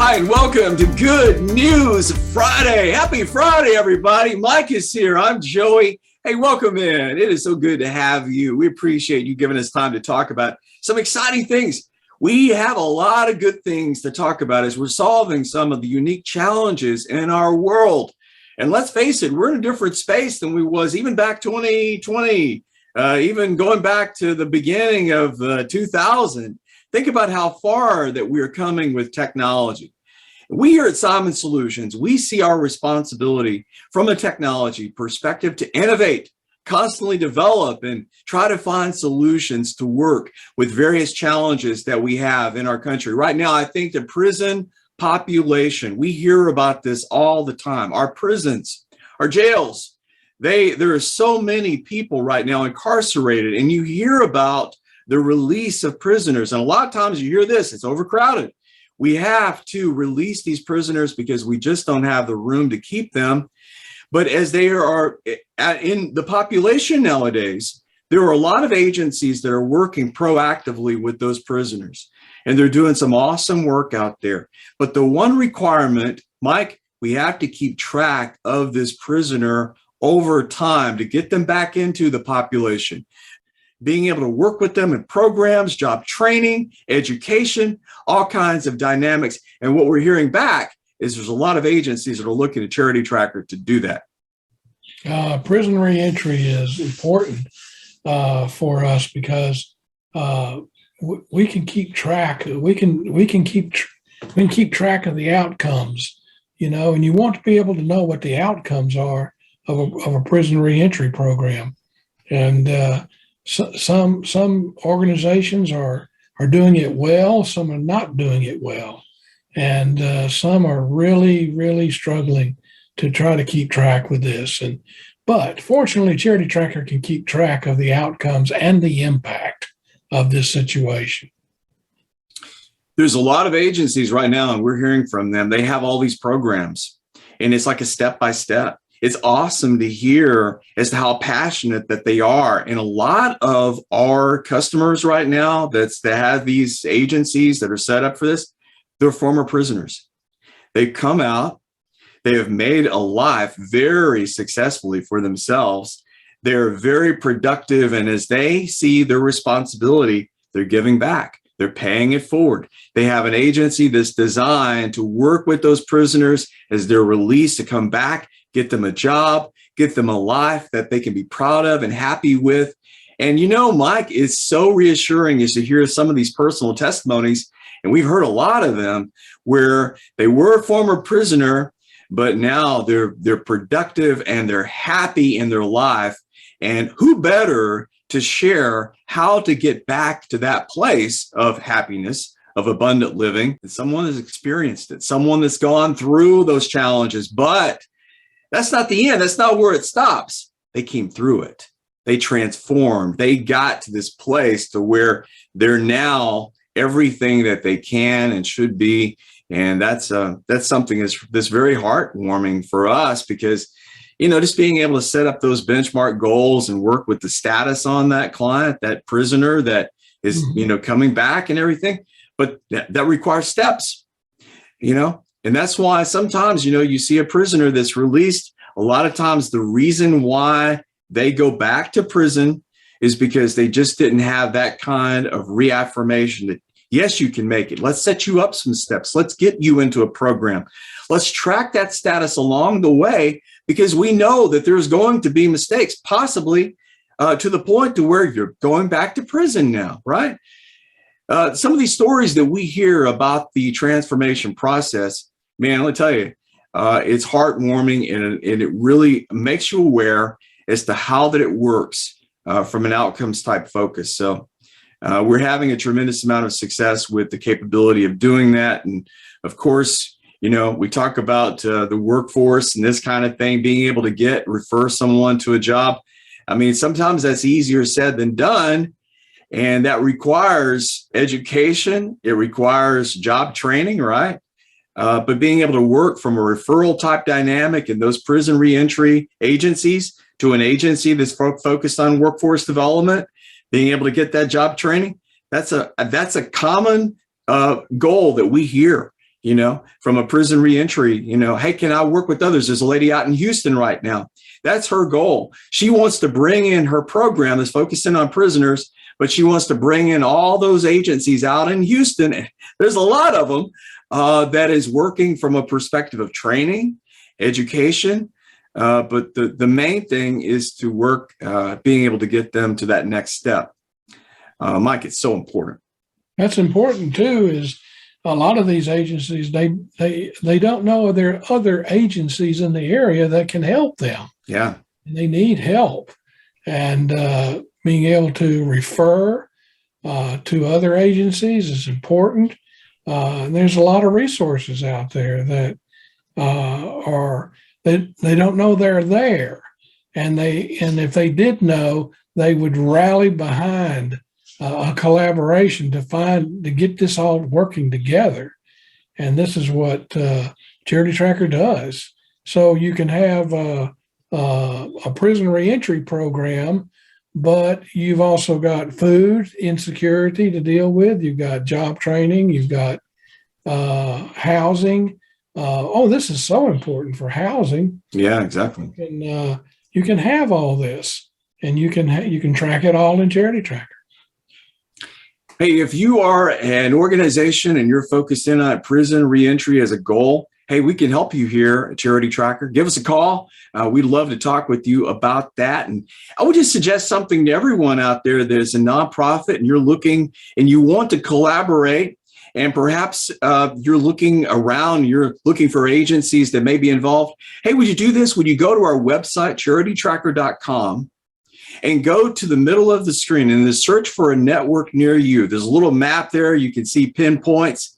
Hi, and welcome to Good News Friday. Happy Friday, everybody. Mike is here. I'm Joey. Hey, welcome in. It is so good to have you. We appreciate you giving us time to talk about some exciting things. We have a lot of good things to talk about as we're solving some of the unique challenges in our world. And let's face it, we're in a different space than we was even back 2020, even going back to the beginning of 2000. Think about how far that we are coming with technology. We here at Simon Solutions, we see our responsibility from a technology perspective to innovate, constantly develop, and try to find solutions to work with various challenges that we have in our country. Right now, I think the prison population, we hear about this all the time. Our prisons, our jails, there are so many people right now incarcerated, and you hear about the release of prisoners. And a lot of times you hear this, it's overcrowded. We have to release these prisoners because we just don't have the room to keep them. But as they are in the population nowadays, there are a lot of agencies that are working proactively with those prisoners, and they're doing some awesome work out there. But the one requirement, Mike, we have to keep track of this prisoner over time to get them back into the population. Being able to work with them in programs, job training, education, all kinds of dynamics. And what we're hearing back is there's a lot of agencies that are looking at CharityTracker to do that. Prison reentry is important for us because we can keep track. We can keep track of the outcomes, and you want to be able to know what the outcomes are of a prison reentry program. And some organizations are doing it well, some are not doing it well, and some are really struggling to try to keep track with this. But fortunately, CharityTracker can keep track of the outcomes and the impact of this situation. There's a lot of agencies right now, and we're hearing from them. They have all these programs, and it's like a step-by-step. It's awesome to hear as to how passionate that they are. And a lot of our customers right now that have these agencies that are set up for this, they're former prisoners. They come out, they have made a life very successfully for themselves. They're very productive. And as they see their responsibility, they're giving back. They're paying it forward. They have an agency that's designed to work with those prisoners as they're released to come back, get them a job, get them a life that they can be proud of and happy with. And Mike, it's so reassuring is to hear some of these personal testimonies, and we've heard a lot of them, where they were a former prisoner, but now they're productive and they're happy in their life. And who better to share how to get back to that place of happiness, of abundant living, than someone that's experienced it, someone that's gone through those challenges. But that's not the end. That's not where it stops. They came through it. They transformed. They got to this place to where they're now everything that they can and should be. And that's something that's very heartwarming for us because, just being able to set up those benchmark goals and work with the status on that client, that prisoner that is, coming back and everything. But that requires steps, And that's why sometimes, you see a prisoner that's released. A lot of times the reason why they go back to prison is because they just didn't have that kind of reaffirmation that, yes, you can make it. Let's set you up some steps. Let's get you into a program. Let's track that status along the way because we know that there's going to be mistakes, possibly to the point to where you're going back to prison now, right? Some of these stories that we hear about the transformation process, man, let me tell you, it's heartwarming and it really makes you aware as to how that it works from an outcomes type focus. So we're having a tremendous amount of success with the capability of doing that. And of course, we talk about the workforce and this kind of thing, being able to refer someone to a job. I mean, sometimes that's easier said than done. And that requires education. It requires job training, right? But being able to work from a referral type dynamic in those prison reentry agencies to an agency that's focused on workforce development, being able to get that job training, that's a common goal that we hear. from a prison reentry, hey, can I work with others? There's a lady out in Houston right now. That's her goal. She wants to bring in her program that's focusing on prisoners, but she wants to bring in all those agencies out in Houston. There's a lot of them that is working from a perspective of training, education. But the main thing is to work, being able to get them to that next step. Mike, it's so important. That's important too, is a lot of these agencies, they don't know there are other agencies in the area that can help them. Yeah. They need help. And being able to refer to other agencies is important. And there's a lot of resources out there that they don't know they're there. And if they did know, they would rally behind a collaboration to get this all working together. And this is what CharityTracker does. So you can have a prison reentry program, but you've also got food insecurity to deal with. You've got job training. You've got housing. This is so important for housing. Yeah, exactly. You can have all this, and you can track it all in CharityTracker. Hey, if you are an organization and you're focused in on prison reentry as a goal, hey, we can help you here at CharityTracker. Give us a call. We'd love to talk with you about that. And I would just suggest something to everyone out there that is a nonprofit and you're looking and you want to collaborate, and perhaps you're looking around, you're looking for agencies that may be involved. Hey, would you do this? Would you go to our website, CharityTracker.com, and go to the middle of the screen and search for a network near you? There's a little map there. You can see pinpoints.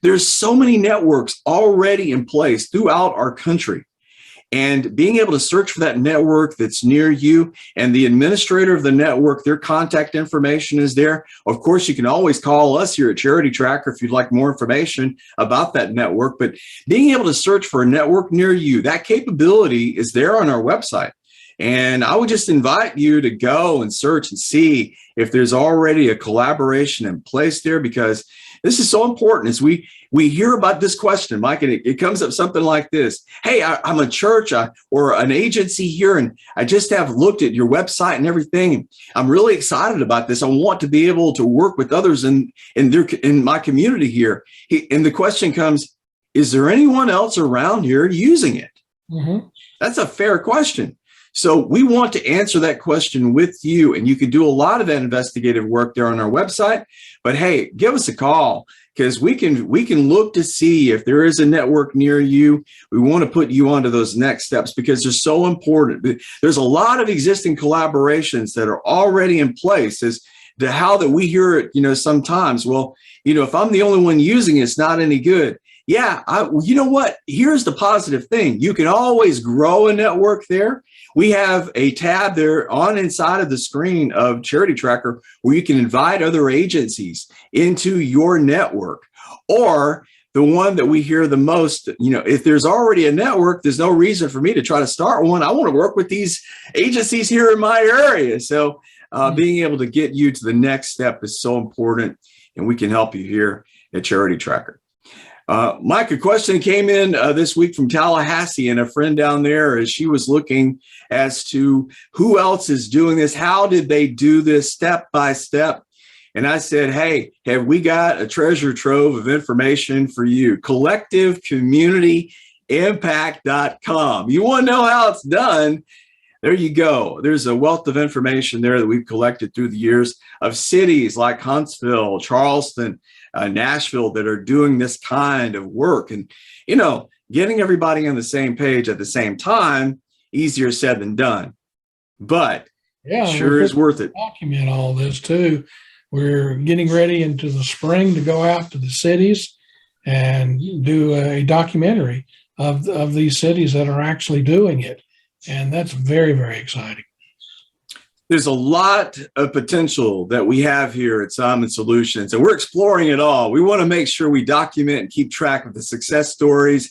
There's so many networks already in place throughout our country. And being able to search for that network that's near you, and the administrator of the network, their contact information is there. Of course, you can always call us here at CharityTracker if you'd like more information about that network. But being able to search for a network near you, that capability is there on our website. And I would just invite you to go and search and see if there's already a collaboration in place there, because this is so important. As we hear about this question, Mike, and it comes up something like this. Hey, I'm a church or an agency here, and I just have looked at your website and everything. I'm really excited about this. I want to be able to work with others in my community here. And the question comes, is there anyone else around here using it? Mm-hmm. That's a fair question. So we want to answer that question with you, and you can do a lot of that investigative work there on our website. But hey, give us a call, because we can look to see if there is a network near you. We want to put you onto those next steps because they're so important. There's a lot of existing collaborations that are already in place as to how that we hear it, sometimes. Well, if I'm the only one using it, it's not any good. Yeah, you know what? Here's the positive thing. You can always grow a network there. We have a tab there on inside of the screen of CharityTracker where you can invite other agencies into your network. Or the one that we hear the most, if there's already a network, there's no reason for me to try to start one. I want to work with these agencies here in my area. So being able to get you to the next step is so important, and we can help you here at CharityTracker. Mike, a question came in this week from Tallahassee, and a friend down there, as she was looking as to who else is doing this. How did they do this step by step? And I said, hey, have we got a treasure trove of information for you? CollectiveCommunityImpact.com. You want to know how it's done? There you go. There's a wealth of information there that we've collected through the years of cities like Huntsville, Charleston, Nashville that are doing this kind of work. And, getting everybody on the same page at the same time, easier said than done. But sure is worth it. Document all this too. We're getting ready into the spring to go out to the cities and do a documentary of these cities that are actually doing it. And that's very, very exciting. There's a lot of potential that we have here at Simon Solutions, and we're exploring it all. We want to make sure we document and keep track of the success stories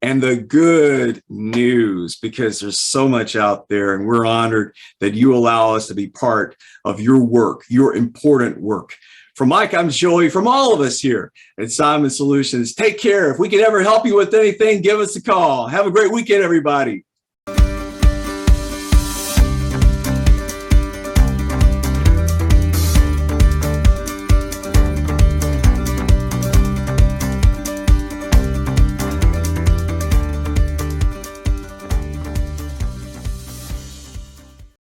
and the good news, because there's so much out there, and we're honored that you allow us to be part of your work, your important work From Mike, I'm Joey. From all of us here at Simon Solutions, take care. If we can ever help you with anything, give us a call. Have a great weekend, everybody.